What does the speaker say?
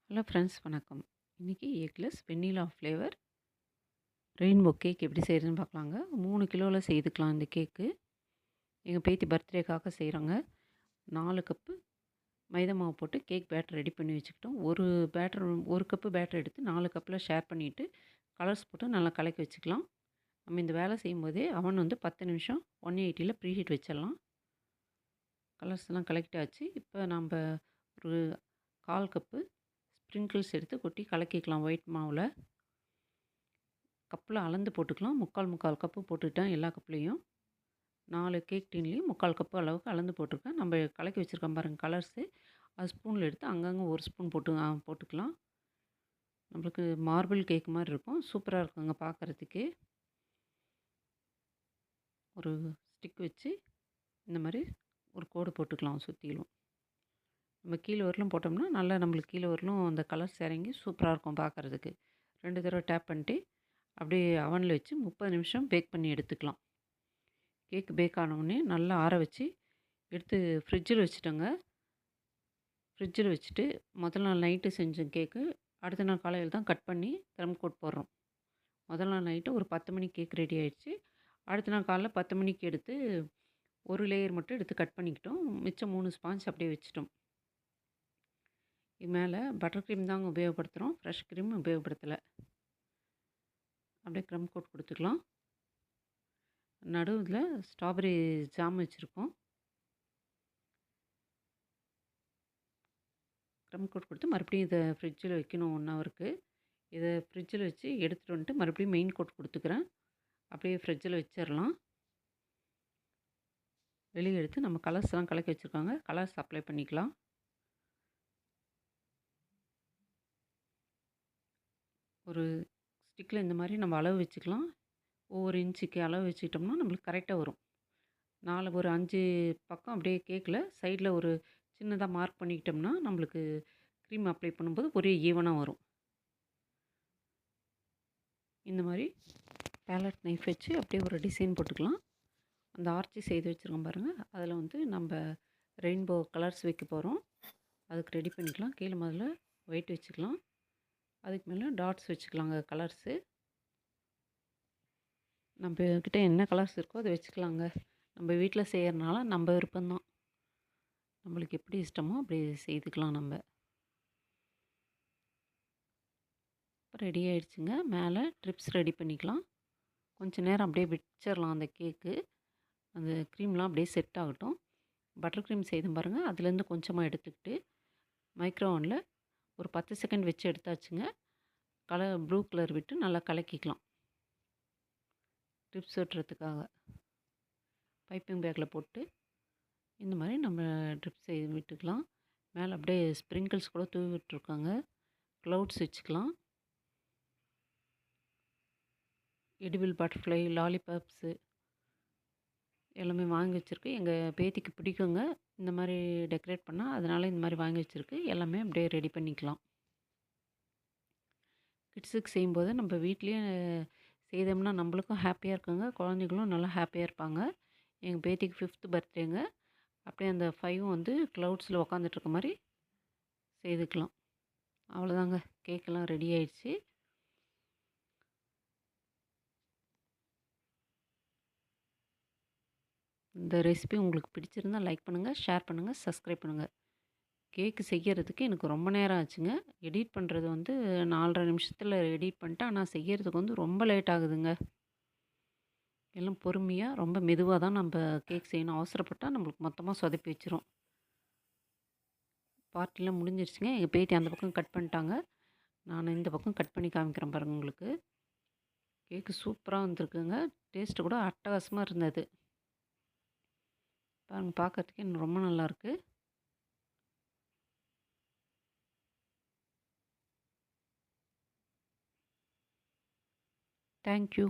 Hello friends வணக்கம். இன்றைக்கி eggless vanilla flavour rainbow cake எப்படி செய்கிறதுன்னு பார்க்கலாங்க. 3 கிலோவில் செய்துக்கலாம் இந்த கேக்கு. எங்கள் பேத்தி பர்த்டேக்காக செய்கிறாங்க. 4 கப்பு மைதா மாவு போட்டு கேக் பேட்டர் ரெடி பண்ணி வச்சுக்கிட்டோம். ஒரு கப்பு பேட்டர் எடுத்து 4 கப்பில் ஷேர் பண்ணிவிட்டு கலர்ஸ் போட்டு நல்லா கலக்கி வச்சுக்கலாம். நம்ம இந்த வேலை செய்யும்போதே அவன் 10 நிமிஷம் 180ல் ப்ரீஹீட் வச்சிடலாம். கலர்ஸ்லாம் கலக்கிட்டாச்சு. இப்போ நம்ம ஒரு 1/4 கப்பு ஸ்ப்ரிங்கிள்ஸ் எடுத்து கொட்டி கலக்கிக்கலாம். ஒயிட் மாவில் கப்பில் அளந்து போட்டுக்கலாம். 3/4 கப்பு போட்டுக்கிட்டேன் எல்லா கப்லேயும். 4 கேக் டின்லேயும் 3/4 கப்பு அளவுக்கு அளந்து போட்டிருக்கேன். நம்ம கலக்கி வச்சுருக்கோம் பாருங்கள் கலர்ஸு, அது ஸ்பூனில் எடுத்து அங்கங்கே ஒரு ஸ்பூன் போட்டுக்கலாம். நம்மளுக்கு மார்பிள் கேக் மாதிரி இருக்கும். சூப்பராக இருக்குங்க பார்க்குறதுக்கு. ஒரு ஸ்டிக் வச்சு இந்த மாதிரி ஒரு கோடு போட்டுக்கலாம் சுற்றிலும். நம்ம கீழே வரலும் போட்டோம்னா நல்லா நம்மளுக்கு கீழே வரலும் அந்த கலர்ஸ் இறங்கி சூப்பராக இருக்கும் பார்க்குறதுக்கு. 2 தடவை டேப் பண்ணிட்டு அப்படியே அவனில் வச்சு 30 நிமிஷம் பேக் பண்ணி எடுத்துக்கலாம். கேக் பேக் ஆனவுடனே நல்லா ஆற வச்சு எடுத்து ஃப்ரிட்ஜில் வச்சுட்டோங்க. ஃப்ரிட்ஜில் வச்சுட்டு முதல் நாள் நைட்டு செஞ்ச கேக்கு அடுத்த நாள் காலையில் தான் கட் பண்ணி க்ரம் கோட் போடுறோம். முதல் நாள் நைட்டு ஒரு 10 மணிக்கு கேக் ரெடி ஆகிடுச்சு. அடுத்த நாள் காலைல 10 மணிக்கு எடுத்து ஒரு லேயர் மட்டும் எடுத்து கட் பண்ணிக்கிட்டோம். மிச்சம் 3 ஸ்பாஞ்ச் அப்படியே வச்சுட்டோம். இது மேலே பட்டர் க்ரீம் தாங்க உபயோகப்படுத்துகிறோம். ஃப்ரெஷ் க்ரீம் உபயோகப்படுத்தலை. அப்படியே க்ரம் கோட் கொடுத்துக்கலாம். நடுவில் ஸ்ட்ராபெரி ஜாம் வச்சுருக்கோம். க்ரம் கோட் கொடுத்து மறுபடியும் இதை ஃப்ரிட்ஜில் வைக்கணும் 1 ஹவருக்கு. இதை ஃப்ரிட்ஜில் வச்சு எடுத்துகிட்டு வந்துட்டு மறுபடியும் மெயின் கோட் கொடுத்துக்கிறேன். அப்படியே ஃப்ரிட்ஜில் வச்சிடலாம். வெளியே எடுத்து நம்ம கலர்ஸ்லாம் கலக்கி வச்சுருக்காங்க. கலர்ஸ் அப்ளை பண்ணிக்கலாம். ஒரு ஸ்டிக்கில் இந்த மாதிரி நம்ம அளவு வச்சுக்கலாம். ஒவ்வொரு இன்ச்சுக்கு அளவு வச்சுக்கிட்டோம்னா நம்மளுக்கு கரெக்டாக வரும். ஒரு 5 பக்கம் அப்படியே கேக்கில் சைடில் ஒரு சின்னதாக மார்க் பண்ணிக்கிட்டோம்னா நம்மளுக்கு க்ரீம் அப்ளை பண்ணும்போது ஒரே ஈவனாக வரும். இந்த மாதிரி பேலட் நைஃப் வச்சு அப்படியே ஒரு டிசைன் போட்டுக்கலாம். அந்த ஆர்ச்சி செய்து வச்சுருக்கோம் பாருங்கள், அதில் நம்ம ரெயின்போ கலர்ஸ் வைக்க போகிறோம். அதுக்கு ரெடி பண்ணிக்கலாம். கீழே முதல்ல ஒயிட் வச்சுக்கலாம். அதுக்கு மேலே டாட்ஸ் வச்சுக்கலாங்க கலர்ஸு. நம்மக்கிட்ட என்ன கலர்ஸ் இருக்கோ அதை வச்சுக்கலாங்க. நம்ம வீட்டில் செய்கிறனால நம்ம விருப்பம்தான். நம்மளுக்கு எப்படி இஷ்டமோ அப்படி செய்துக்கலாம் நம்ம. இப்போ ரெடி ஆகிடுச்சுங்க. மேலே ட்ரிப்ஸ் ரெடி பண்ணிக்கலாம். கொஞ்சம் நேரம் அப்படியே வச்சிடலாம் அந்த கேக்கு. அந்த க்ரீம்லாம் அப்படியே செட் ஆகட்டும். பட்டர் க்ரீம் செய்து பாருங்கள், அதுலேருந்து கொஞ்சமாக எடுத்துக்கிட்டு மைக்ரோ ஓவனில் ஒரு 10 செகண்ட் வச்சு எடுத்தாச்சுங்க. ப்ளூ கலர் விட்டு நல்லா கலக்கிக்கலாம். ட்ரிப்ஸ் வெட்டுறதுக்காக பைப்பிங் பேக்கில் போட்டு இந்த மாதிரி நம்ம ட்ரிப்ஸ் செய்து விட்டுக்கலாம். மேலே அப்படியே ஸ்ப்ரிங்கிள்ஸ் கூட தூவி விட்டுருக்காங்க. க்ளவுட்ஸ் வச்சுக்கலாம். எடிபிள் பட்டர்ஃப்ளை, லாலிபாப்ஸு எல்லாமே வாங்கி வச்சுருக்கு. எங்கள் பேத்திக்கு பிடிக்குங்க இந்த மாதிரி டெக்கரேட் பண்ணால், அதனால் இந்த மாதிரி வாங்கி வச்சுருக்கு. எல்லாமே அப்படியே ரெடி பண்ணிக்கலாம். கிட்ஸுக்கு செய்யும்போது நம்ம வீட்லேயே செய்தோம்னா நம்மளுக்கும் ஹாப்பியாக இருக்குங்க. குழந்தைகளும் நல்லா ஹாப்பியாக இருப்பாங்க. எங்கள் பேத்திக்கு 5th பர்த்டேங்க. அப்படியே அந்த 5ம் க்ளவுட்ஸில் உக்காந்துட்ருக்க மாதிரி செய்துக்கலாம். அவ்வளோதாங்க, கேக்கெல்லாம் ரெடி ஆயிடுச்சு. இந்த ரெசிபி உங்களுக்கு பிடிச்சிருந்தால் லைக் பண்ணுங்கள், ஷேர் பண்ணுங்கள், சப்ஸ்கிரைப் பண்ணுங்கள். கேக்கு செய்கிறதுக்கு எனக்கு ரொம்ப நேரம் ஆச்சுங்க. எடிட் பண்ணுறது 4:30 நிமிஷத்தில் எடிட் பண்ணிட்டேன். ஆனால் செய்கிறதுக்கு ரொம்ப லேட் ஆகுதுங்க. எல்லாம் பொறுமையாக ரொம்ப மெதுவாக தான் நம்ம கேக் செய்யணும். அவசரப்பட்டால் நம்மளுக்கு மொத்தமாக சொதப்பி வச்சிரும். பார்ட்டிலாம் முடிஞ்சிருச்சுங்க. எங்கள் பேத்தி அந்த பக்கம் கட் பண்ணிட்டாங்க. நான் இந்த பக்கம் கட் பண்ணி காமிக்கிறேன் பாருங்கள் உங்களுக்கு. கேக்கு சூப்பராக வந்திருக்குங்க. டேஸ்ட்டு கூட அட்டகாசமாக இருந்தது. பாருங்கள், பார்க்கறதுக்கே எனக்கு ரொம்ப நல்லாயிருக்கு. தேங்க்யூ.